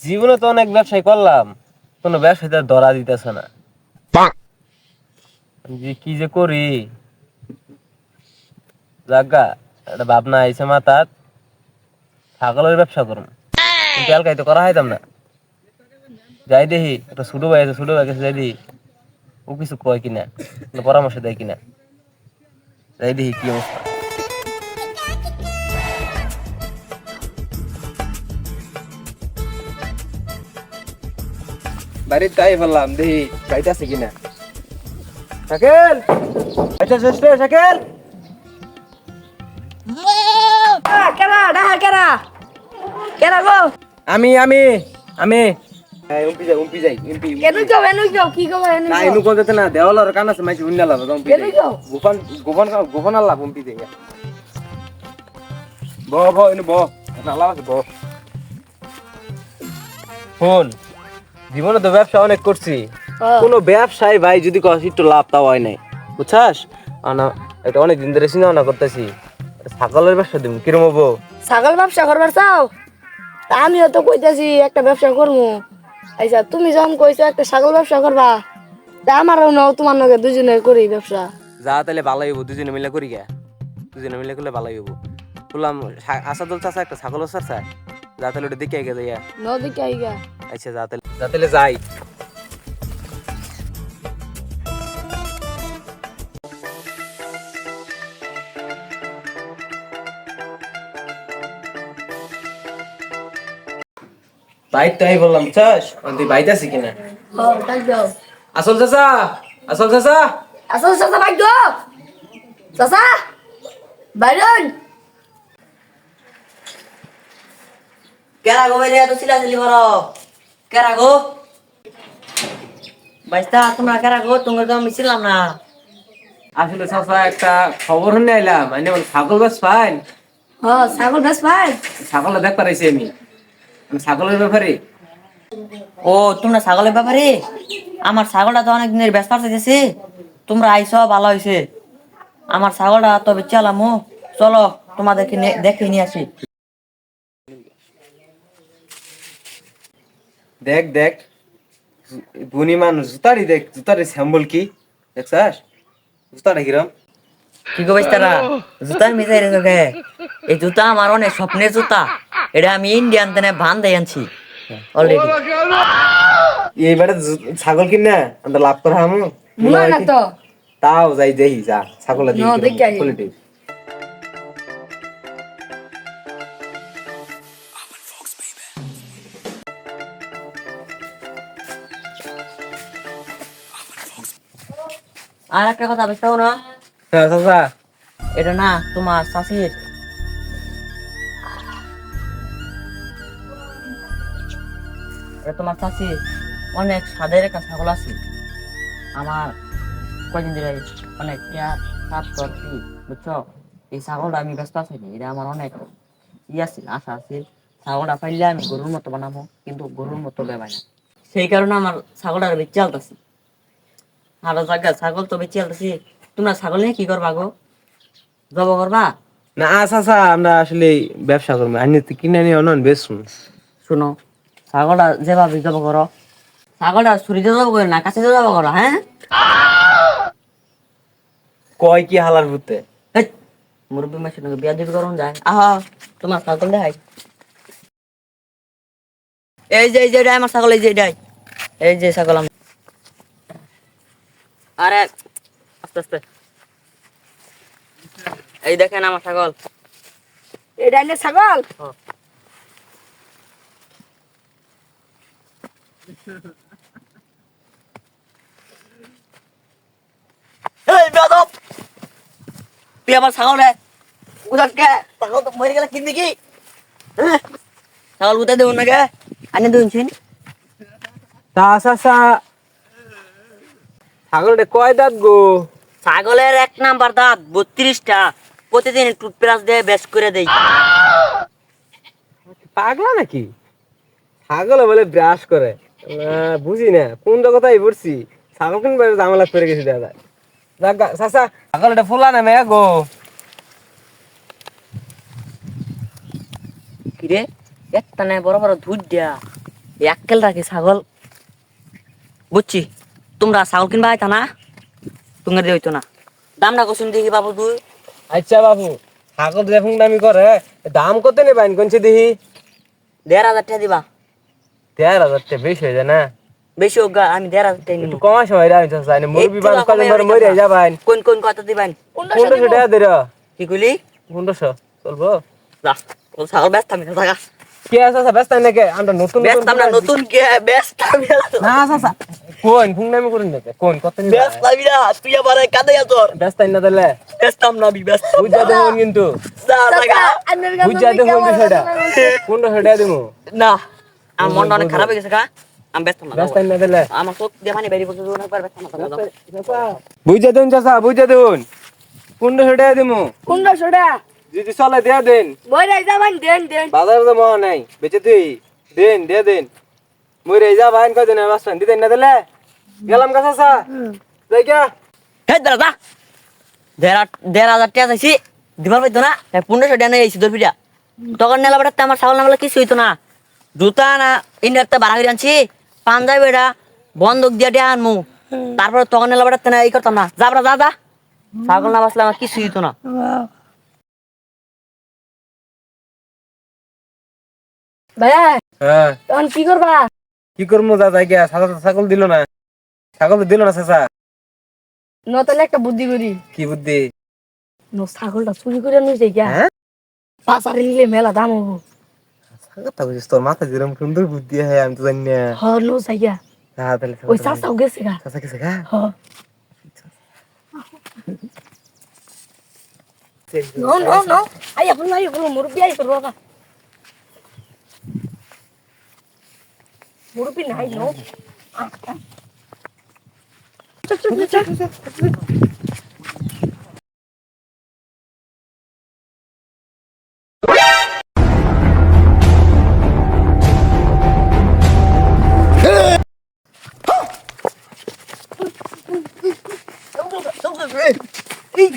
জীবনে তো অনেক ব্যবসায় করলাম, কোনো ব্যবসায়ীতে ধরা দিতেছে না। যে কি যে করি, জাগা একটা ভাবনা আইছে মাথাত, ছাগলের ব্যবসা করুম, কিন্তু এলাকায় তো করা হইতাম না। যাই দেখি একটা ছোট ভাই আছে, ছোট ভাই কাছে যাই দেখি ও কিছু কয় কিনা, কোনো পরামর্শ দেয় কিনা। যাই দেখি কি অবস্থা। বাড়িতে তাই বললাম, দেখি বাড়িতে আছে কিনা। শাকিল, আচ্ছা শেষ রে শাকিল। কেরা ডাহা কেরা কেরা গো আমি আমি আমি উম্পি যাই এনু যাও কি গো এনু না যাও ইনু কোন যেতে না দেওয়ালার কান আছে মাইছি উন্নালা উম্পি এনু যাও গোপন গোপন গোপন আল্লাহ উম্পি যাই ব ইনু ব আল্লাহ আছে ব। ফোন জীবনে তো ব্যবসা অনেক করছি, কোনো ব্যবসায় ভাই যদি কস একটু লাভ তাও হয় নাই, বুঝছাস? না এটা অনেক দিন ধরে চিন্তা ভাবনা করতেছি, ছাগলের ব্যবসা দিব কিরম হবো? ছাগল ব্যবসা করবার চাও? তা আমিও তো কইতাছি একটা ব্যবসা করবো। আচ্ছা তুমি যখন কইছো একটা ছাগল ব্যবসা করবা, তা আমারও নাও তোমার নগে দুজনে করি ব্যবসা। যা তাহলে ভালোই হবো, দুজনে মিলে করি গে, দুজনে মিলে করলে ভালোই হবো। বললাম আসাদুল চাচা একটা ছাগল চাচা, যা তাহলে ওটা দেখে গে যাইয়া। নদী কাইগা আচ্ছা যা তাহলে যাই। তাই তাই বললাম চাস তুই বাইতে আছি কিনা। ও ডাক দাও আসল চাচা, আসল চাচা। আসল চাচা ভাই গো চাচা বাইরন কেরা গো বাইরে এত চিল্লাচিল্লি করো? কেরা গো? বাইস্তা তোমরা কেরা গো? তোমার তো আমি ছিলাম না। আসলে চাচা একটা খবর শুনে আইলাম, মানে ছাগল গাছ পাই, হ ছাগল বেশ ভাই ছাগলটা দেখ পারাইছি আমি ছাগলের ব্যাপারে। ও তোমরা ছাগলের ব্যাপারে? আমার ছাগলটা তো অনেক দিনের ব্যস্ত চাইতেছে, তোমরা আইসো ভালো হয়েছে। আমার ছাগলটা তো বেচালামো, চলো তোমাদেরকে দেখে নিয়ে আসি। দেখ দেখ গুণী মানুষ, জুতারি দেখ, জুতারি স্যাম্বল কি দেখছাস? জুতাটা কিরম? কি গো বাইস্তারা, জুতার মিশাই রেখো গে? এই জুতা আমার অনেক স্বপ্নের জুতা, এটা আমি ইন্ডিয়ান তেনে বান্ধে আনছি অলরেডি। এইবারে ছাগল কিনা আমরা লাভ করা হামু মুলা না তো তাও যাই দেখি যা ছাগল ন দেখি আই। কোয়ালিটি। আর একটা কথা বুঝতেও না, হ্যাঁ চাচা, এটা না তোমার শাশির, এটা তোমার শাশি অনেক স্বাদের একটা ছাগল আছে। আমার কয়দিন ধরে অনেক পেঁয়াজ সাপ করছি, বুঝছো? এই ছাগলটা আমি ব্যস্ত আছি, এটা আমার অনেক আছে, আশা আছে। ছাগলটা পাইলে আমি গরুর মতো বানাবো, কিন্তু গরুর মতো বেবাই না। সেই কারণে আমার ছাগলটা বেঁচে আলতাছি, আরো জায়গা ছাগল তো বেঁচে আলতাছি। তোমরা ছাগল নিয়ে কি করবা গো? জব করবা? না চাচা আমরা আসলে ব্যবসা করবো, আনি কিনে নিয়ে অনন বেচুন। শুনো, ছাগলটা যেভাবে জব করো, ছাগলটা ছুরিতে জব করো না কাছে জব করো, হ্যাঁ? কয় কি হালার ভূতে। মুরব্বী মাসের সঙ্গে বিয়া দিবি করুন যায়। আহা তোমার ছাগল দেখাই, এই যে এটাই আমার ছাগল, এই যে এটাই, এই যে ছাগল আমি। আরে আস্তে আস্তে, এই দেখেন আমার ছাগল। এটা এনে ছাগল এই বেয়াদব, তুই আমার ছাগল রে উদাস কে? ছাগল তো মরে গেলে কিনবি কি? হ্যাঁ? ছাগল উদে দেবো না কে? আনি দিন তা চাচা ছাগলটা কয় দাঁত গো? ছাগলের 1 নাম্বার দাঁত 32টা, প্রতিদিন টুথব্রাশ দিয়ে বেশ করে দেই। পাগলা নাকি? ছাগল বলে ব্রাশ করে? বুঝি না কোন কথাই পড়ছি, ছাগল কিনবে ঝামেলা করে গেছি দাদা। চাচা ছাগলটা ফুলা না মেয়ে গো। কিরে একটা নাই বড় বড় দুধ দিয়া, এককেল রাখি ছাগল বুঝছি তোমরা ছাগল কিনবা আইতা না তোমার দিয়ে হইতো না দাম না কসুন দেখি বাবু তুই আচ্ছা বাবু ছাগল যে ফুংডামি করে দাম কত নেবেন কোনছে দেখি 1,500 টাকা দিবা 13,000 টাকা বেশি হয়ে যায় না বেশি হোক গা, আমি 1,500 টাকা নিব একটু কমাস হয় রা আমি চাই না মুরবি বান কদিন ধরে মরে যাবেন কোন কোন কত দিবেন 1500 টাকা দিরা কি কইলি 1500 চলবো যা ও ছাগল ব্যস্ত আমি না থাকা কে আছে ব্যস্ত নাকি আমরা নতুন ব্যস্ত আমরা নতুন কে ব্যস্ত আমি না চাচা কোন ফুংডামি করেন না কোন কত নিবেন ব্যস্ত আমি না তুই আবার কাঁদে তোর ব্যস্ত না দিলে ব্যস্ত আমরা আমি ব্যস্ত বুঝা দেবো কিন্তু যা থাকা বুঝা দেবো বিষয়টা 1500 টাকা দিমু না আমার মনটা অনেক খারাপ হয়ে গেছে কা আমি ব্যস্ত না ব্যস্ত না দিলে আমার চোখ দিয়ে পানি বেরিয়ে পড়ছে অনেকবার ব্যস্ত না থাকা বুঝা দেন চাচা বুঝা দেন 1500 টাকা দিমু 1500 টাকা যদি চলে দেয়া দেন মরে যাবেন দেন বাজারে তো মহা নাই বেচে তুই দেন দিয়ে দেন মরে যা ভাইন কদিন বাসন দিতেন না দিলে গেলাম গা চাচা যাই গা হে দাদা 1,500 টাকা চাইছি দিবার পাইতো না 1500 টাকা নিয়ে আইছি তোর পিঠা তখন নেলা বেড়াতে আমার ছাগল নামলে কিছু হইতো না জুতা না ইন্ডিয়াতে ভাড়া করে আনছি পাঞ্জাবি এটা বন্ধক দিয়ে দিয়ে আনমু তারপরে তখন নেলা বেড়াতে না এই করতাম না যাবরা যা ছাগল না বাসলে আমার কিছু হইতো না ভাইয়া হ্যাঁ তখন কি করবা কি করবো যা যাই গা ছাগল দিল না ছাগল তো দিল না চাচা নতালে একটা বুদ্ধি করি কি বুদ্ধি ছাগলটা চুরি করে নিয়ে যাই গা হ্যাঁ পাচারে নিলে মেলা দাম হবো কথা বুঝিস তোর মাথা যেরকম সুন্দর বুদ্ধি হয় আমি তো জানি না হ নো যাই গা হ্যাঁ তাহলে ওই চাচাও গেছে গা চাচা কিছু গা হ নো আই আপন মুরব্বি আই করবো বাবা মুরব্বি নাই নো এই